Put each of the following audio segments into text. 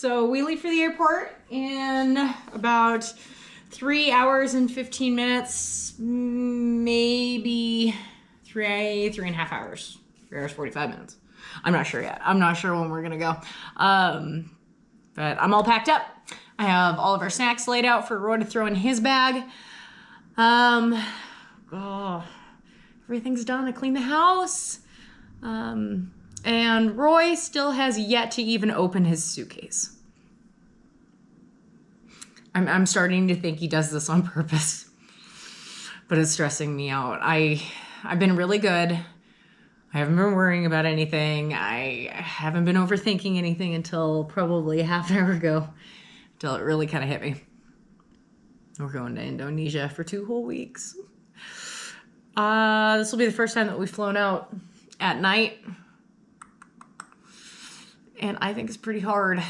So we leave for the airport in about 3 hours and 15 minutes, maybe three and a half hours. 3 hours, 45 minutes. I'm not sure yet. I'm not sure when we're gonna go. But I'm all packed up. I have all of our snacks laid out for Roy to throw in his bag. Everything's done. I cleaned the house. And Roy still has yet to even open his suitcase. I'm starting to think he does this on purpose, but it's stressing me out. I've been really good. I haven't been worrying about anything. I haven't been overthinking anything until probably half an hour ago, until it really kind of hit me. We're going to Indonesia for 2 whole weeks. This will be the first time that we've flown out at night. And I think it's pretty hard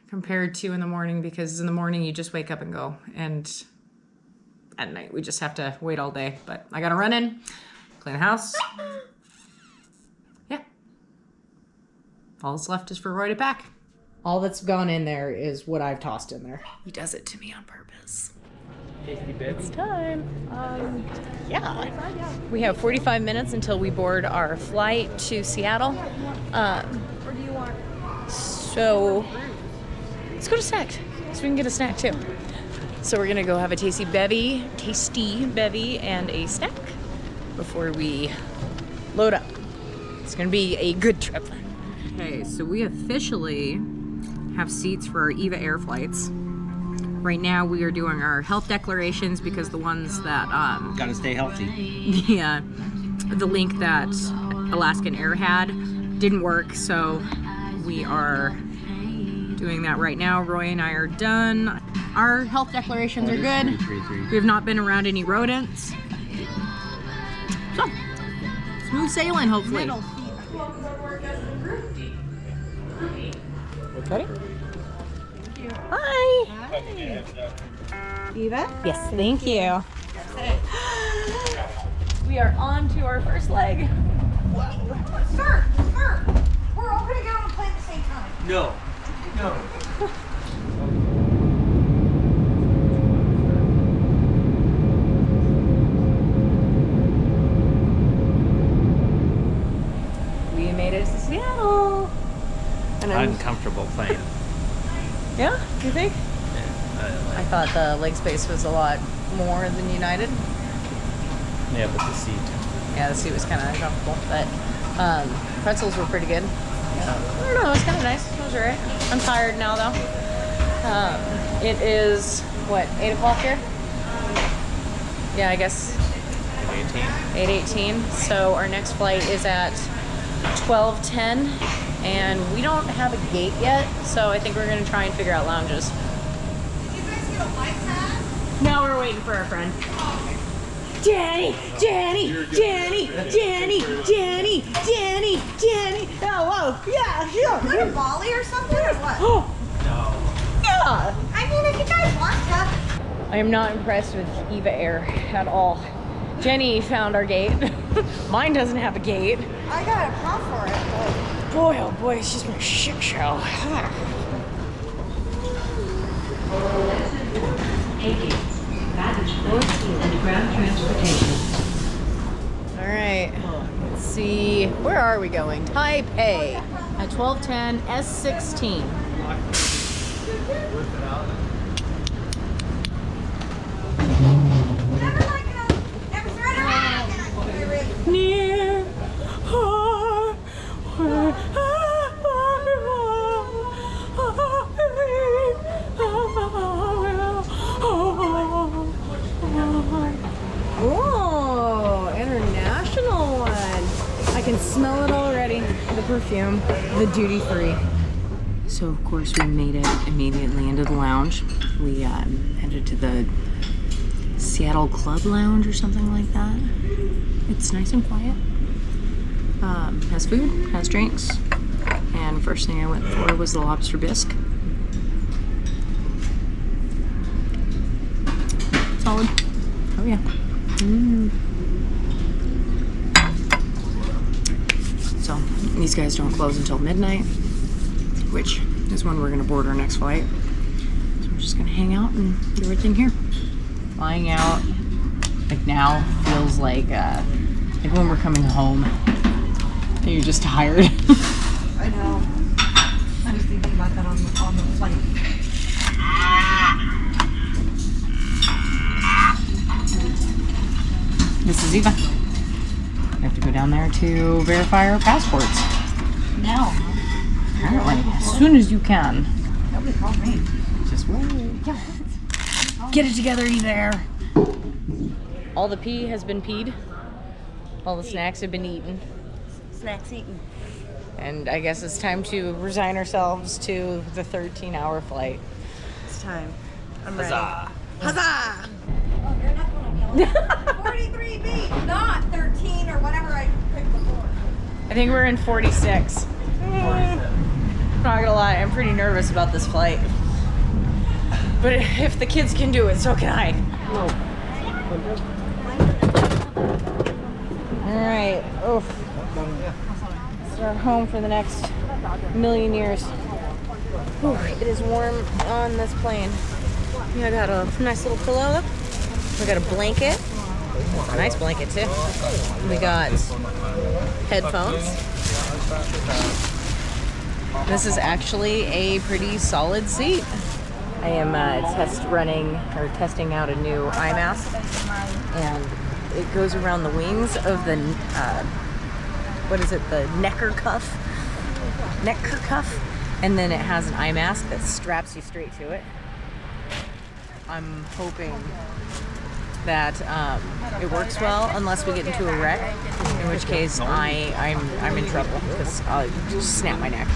compared to in the morning, because in the morning you just wake up and go. And at night we just have to wait all day. But I gotta run in, clean the house. Yeah. All that's left is for Roy to pack. All that's gone in there is what I've tossed in there. He does it to me on purpose. It's time. Yeah. We have 45 minutes until we board our flight to Seattle. So let's go to snack, so we can get a snack too. So we're gonna go have a tasty bevy, and a snack before we load up. It's gonna be a good trip. Okay, so we officially have seats for our Eva Air flights. Right now we are doing our health declarations because the ones that gotta stay healthy. Yeah, the link that Alaskan Air had didn't work, so we are doing that right now. Roy and I are done. Our health declarations are good. We have not been around any rodents. So, smooth sailing, hopefully. Ready? Hi. Eva? Yes, thank you. We are on to our first leg. Sir, we're all gonna get on a plane at the same time. No. We made it to Seattle. And Uncomfortable plane. Yeah, you think? Yeah, I thought the leg space was a lot more than United. yeah, but the seat. Yeah, the seat was kind of uncomfortable, but pretzels were pretty good. I don't know, it was kind of nice. It was alright. I'm tired now though. It is, what, 8 o'clock here? Yeah, I guess 8:18. So our next flight is at 12:10, and we don't have a gate yet, so I think we're gonna try and figure out lounges. Did you guys get a white hat? No, we're waiting for our friend. Jenny! Oh, whoa, yeah, sure. Go to Bali or something or what? Yeah. I mean, if you guys want to. I am not impressed with Eva Air at all. Jenny found our gate. Mine doesn't have a gate. I got a prompt for it, but... Boy, oh boy, it's just been a shit show. All right, let's see. Where are we going? Taipei at 12:10 S16. Near oh, international one. I can smell it already. The perfume, the duty free. So of course we made it immediately into the lounge. We headed to the Seattle Club Lounge or something like that. It's nice and quiet. Has food, has drinks, and first thing I went for was the lobster bisque. Solid. Oh yeah. So these guys don't close until midnight, which is when we're gonna board our next flight. So we're just gonna hang out and do everything here. Flying out like now feels like when we're coming home and you're just tired. I know. I was thinking about that on the flight. This is Eva. We have to go down there to verify our passports. Now. Apparently, as soon as you can. Nobody called me. Just wait. Yeah. Get it together, Eva Air. All the pee has been peed. All the snacks have been eaten. Snacks eaten. And I guess it's time to resign ourselves to the 13-hour flight. It's time. I'm Huzzah. ready. Huzzah! Oh, you're not going to 43B, not 13 or whatever I picked before. I think we're in 46. Not gonna lie, I'm pretty nervous about this flight. But if the kids can do it, so can I. Alright. Oof. Start home for the next million years. Whew, it is warm on this plane. I got a nice little pillow. We got a blanket. A nice blanket too. We got headphones. This is actually a pretty solid seat. I am testing out a new eye mask, and it goes around the wings of the the necker cuff, and then it has an eye mask that straps you straight to it. I'm hoping that it works well, unless we get into a wreck, in which case I'm in trouble because I'll just snap my neck.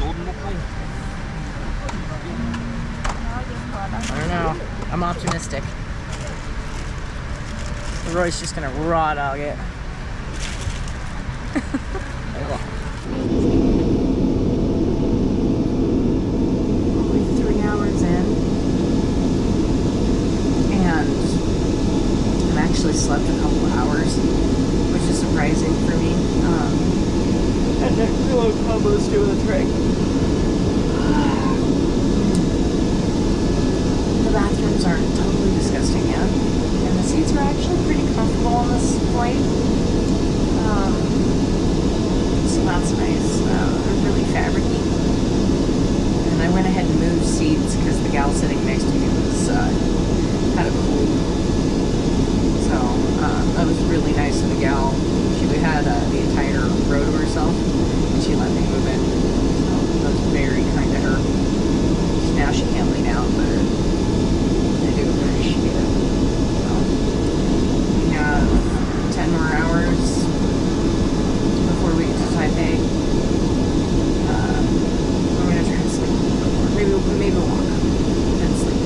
I don't know. I'm optimistic. Roy's just gonna raw dog it. Only 3 hours in, and I've actually slept a couple of hours, which is surprising for me. And that pillow combo's doing the trick. The bathrooms aren't totally disgusting yet, and the seats are actually pretty comfortable on this flight. So that's nice. They're really fabricy. And I went ahead and moved seats because the gal sitting next to me was kind of cold. So that was really nice of the gal. She had the entire row to herself, and she let me move in. So that was very kind of her. Now she can't lay down, but I do appreciate it. So we have 10 more hours before we get to Taipei. I'm gonna try to sleep a little bit more. Maybe walk and sleep.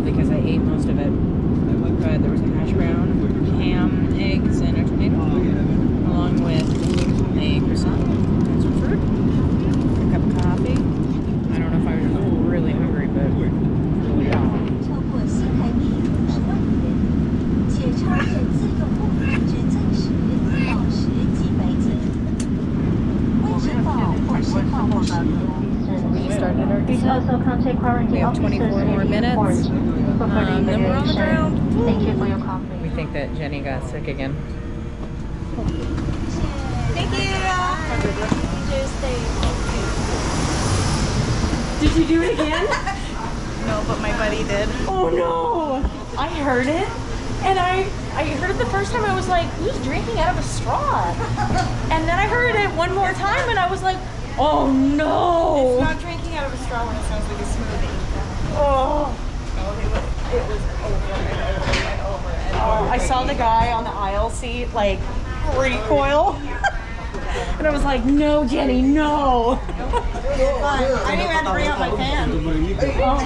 Because I ate most of it. But there was a hash brown, ham, eggs, and a tomato, along with a croissant and some fruit, a cup of coffee. I don't know if I was really hungry, but really yeah. 超过新台币10万元，且超越自用部分之增值到10几美金。未申报或申报不实。 We started our descent. We have 24 more minutes. Then we're on the ground. Thank you for your cooperation. We think that Jenny got sick again. Thank you. Did you do it again? No, but my buddy did. Oh no! I heard it, and I heard it the first time. I was like, who's drinking out of a straw? And then I heard it one more time, and I was like, oh no! It's not drinking out of a straw when it sounds like a smoothie. Oh. It was over and over and over and over. I saw the guy on the aisle seat like recoil. And I was like, no, Jenny, no. I didn't even have to bring out my fan. Oh.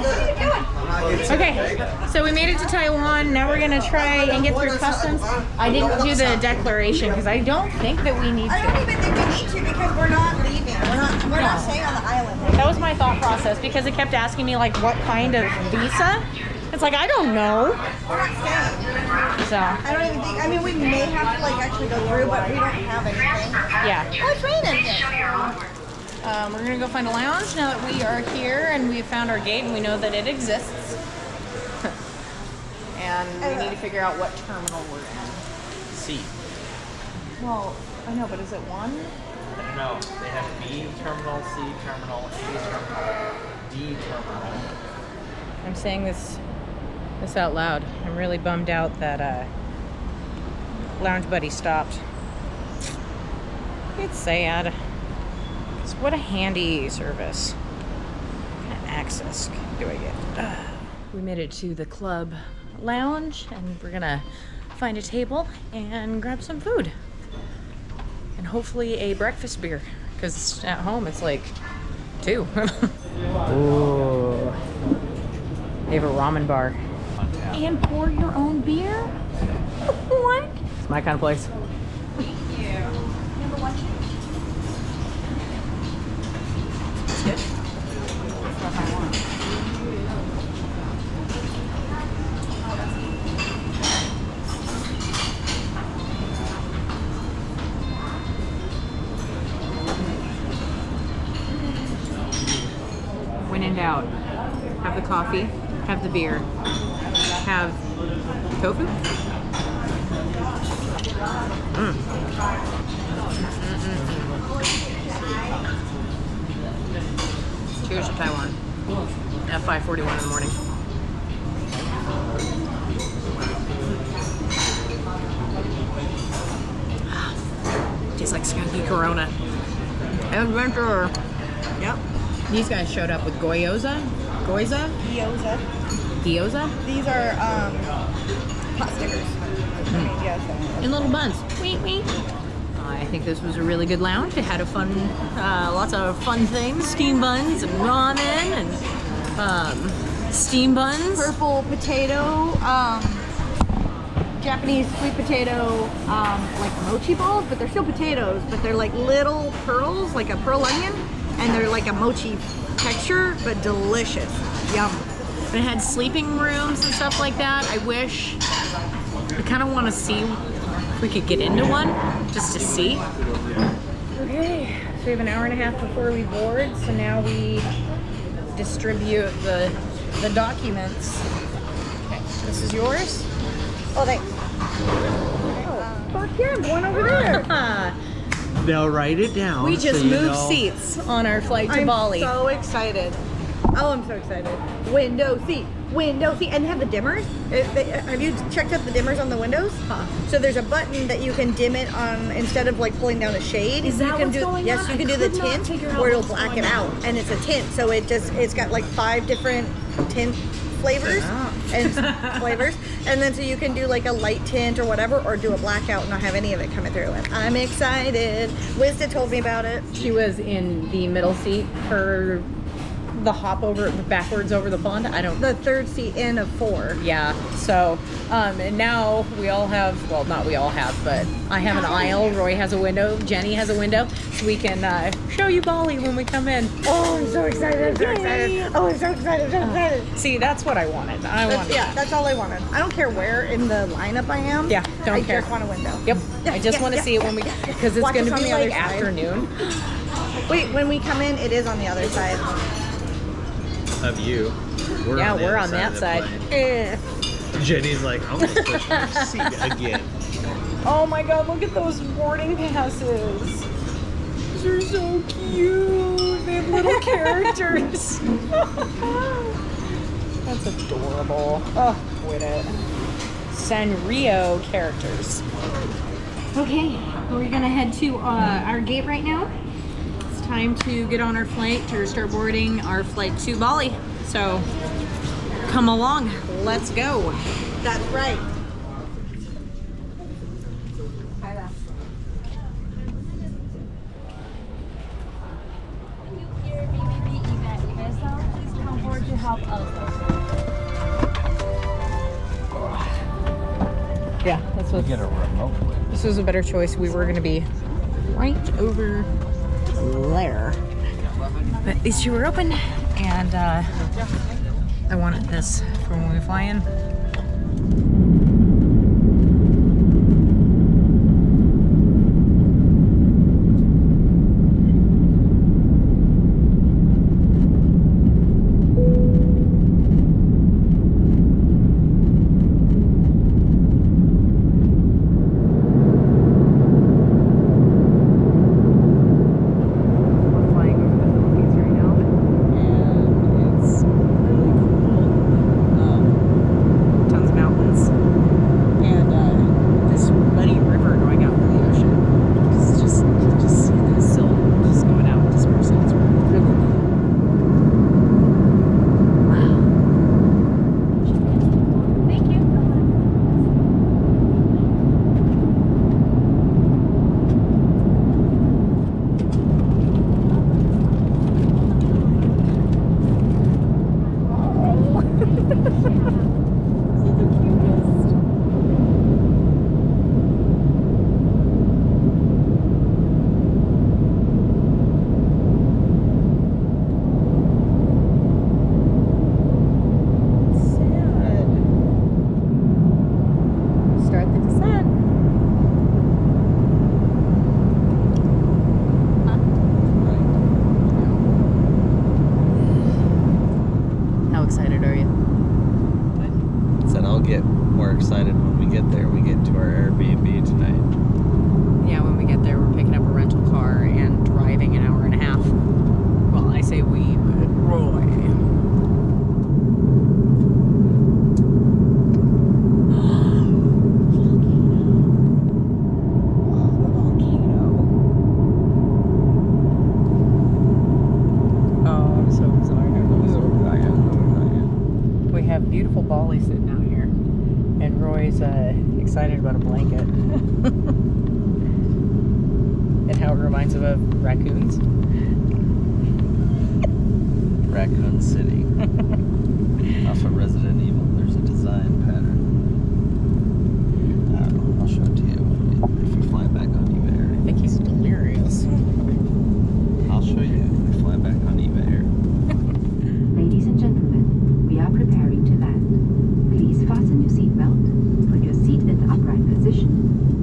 Okay, so we made it to Taiwan. Now we're gonna try and get through customs. I didn't do the declaration because I don't think that we need I don't to. even think we need to because we're not leaving. We're not staying on the island. That was my thought process because it kept asking me like what kind of visa. It's like I don't know. We're not staying. So I don't even think. I mean, we may have to like actually go through, but we don't have anything. yeah. Oh, it's raining. We're gonna go find a lounge now that we are here and we found our gate and we know that it exists. And we need to figure out what terminal we're in. C. Well, I know, but is it one? No, they have B terminal, C terminal, A terminal, D terminal. I'm saying this out loud. I'm really bummed out that Lounge Buddy stopped. It's sad. 'Cause what a handy service. What kind of access do I get? We made it to the club lounge and we're gonna find a table and grab some food. And hopefully a breakfast beer. Because at home it's like 2. Ooh. They have a ramen bar. And pour your own beer? What? It's my kind of place. Number 1. It's good. Stuff I want. When in doubt, have the coffee, have the beer, have tofu. Cheers to Taiwan. At 5:41 in the morning. Tastes like skunky Corona. Adventure. Yep. These guys showed up with gyoza. Gyoza. Gyoza? These are pot stickers. I mean, yes. In little buns. Wee wee. I think this was a really good lounge. It had a fun, lots of fun things. Steam buns and ramen and steam buns. Purple potato, Japanese sweet potato, like mochi balls, but they're still potatoes, but they're like little pearls, like a pearl onion, and they're like a mochi texture, but delicious. Yum. It had sleeping rooms and stuff like that. I wish, I kind of want to see if we could get into one, just to see. Okay, so we have an hour and a half before we board, so now we distribute the documents. Okay, this is yours? Oh, thanks. Oh, fuck yeah, I'm going over there. They'll write it down. We just so you moved know. seats on our flight to Bali. I'm so excited. Oh, I'm so excited. Window seat, and they have the dimmers. Have you checked out the dimmers on the windows? Huh. So there's a button that you can dim it on instead of like pulling down a shade. Is that you can what's do, going yes, on? you can I do the could not tint figure out where it'll what's black going it out, on. and it's a tint. So it's got like 5 different tint flavors and flavors, and then so you can do like a light tint or whatever, or do a blackout and not have any of it coming through. And I'm excited. Wizda told me about it. She was in the middle seat for the hop over backwards over the pond. I don't. The 3rd seat in of 4. Yeah. So, and now we all have. Well, not we all have, but I have an aisle. Roy has a window. Jenny has a window, so we can show you Bali when we come in. Oh, I'm so excited! I'm so excited! Oh, I'm so excited! I'm so excited! See, that's what I wanted. Yeah, that's all I wanted. I don't care where in the lineup I am. Yeah, don't care. I just want a window. Yep. Yeah, I just yeah, want to yeah, see it when we, because it's Watch going to us on be the other like side. afternoon. Wait, when we come in, it is on the other side. Of you. Yeah, the we're other on that of the side. plane. Jenny's like, I'm gonna push your seat again. Oh my God! Look at those boarding passes. They're so cute. They have little characters. That's adorable. Oh, quit it. Sanrio characters. Okay, we're gonna head to our gate right now. It's time to get on our flight to start boarding our flight to Bali. So come along, let's go. That's right. Here, BBB Eva Air, please come forward to help us. So Get a remote with. this was a better choice. We were going to be right over there. But these two were open, and I wanted this for when we fly in. Excited are you? Said I'll get more excited when we get there. We get to our Airbnb tonight. Yeah, when we get there, we're picking up a rental car and driving an hour and a half. Well, I say we, but Roy. Beautiful Bali sitting out here, and Roy's excited about a blanket and how it reminds him of raccoons. Raccoon City. Off of Resident Evil, there's a design pattern. I'll show it to you if we fly back on Eva Air. I think he's delirious. I'll show you if we fly back on Eva Air. Ladies and gentlemen, we are preparing to land. Please fasten your seatbelt, put your seat in the upright position,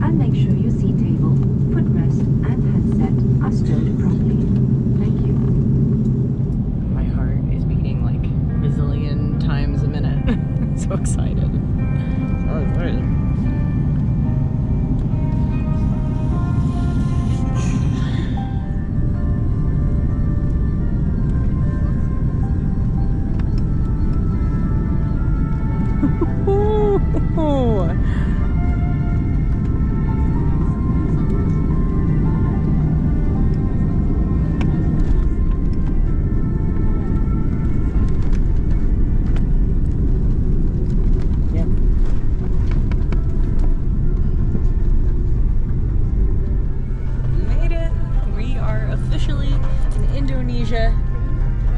and make sure your seat table, footrest, and handset are stowed properly. Thank you. My heart is beating like a bazillion times a minute. So excited. Oh, great.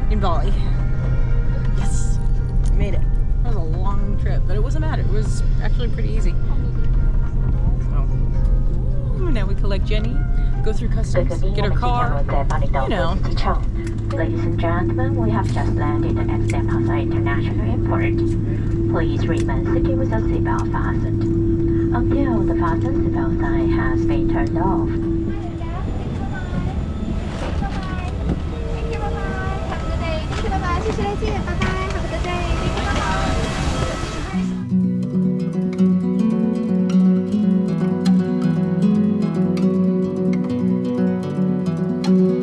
In Bali. Yes, we made it. That was a long trip, but it wasn't bad. It was actually pretty easy. So, now we collect Jenny, go through customs, get her car, you know. Ladies and gentlemen, we have just landed at Taipei International Airport. Please remain seated with your seatbelt fastened until the fasten seatbelt sign has been turned off. Bye.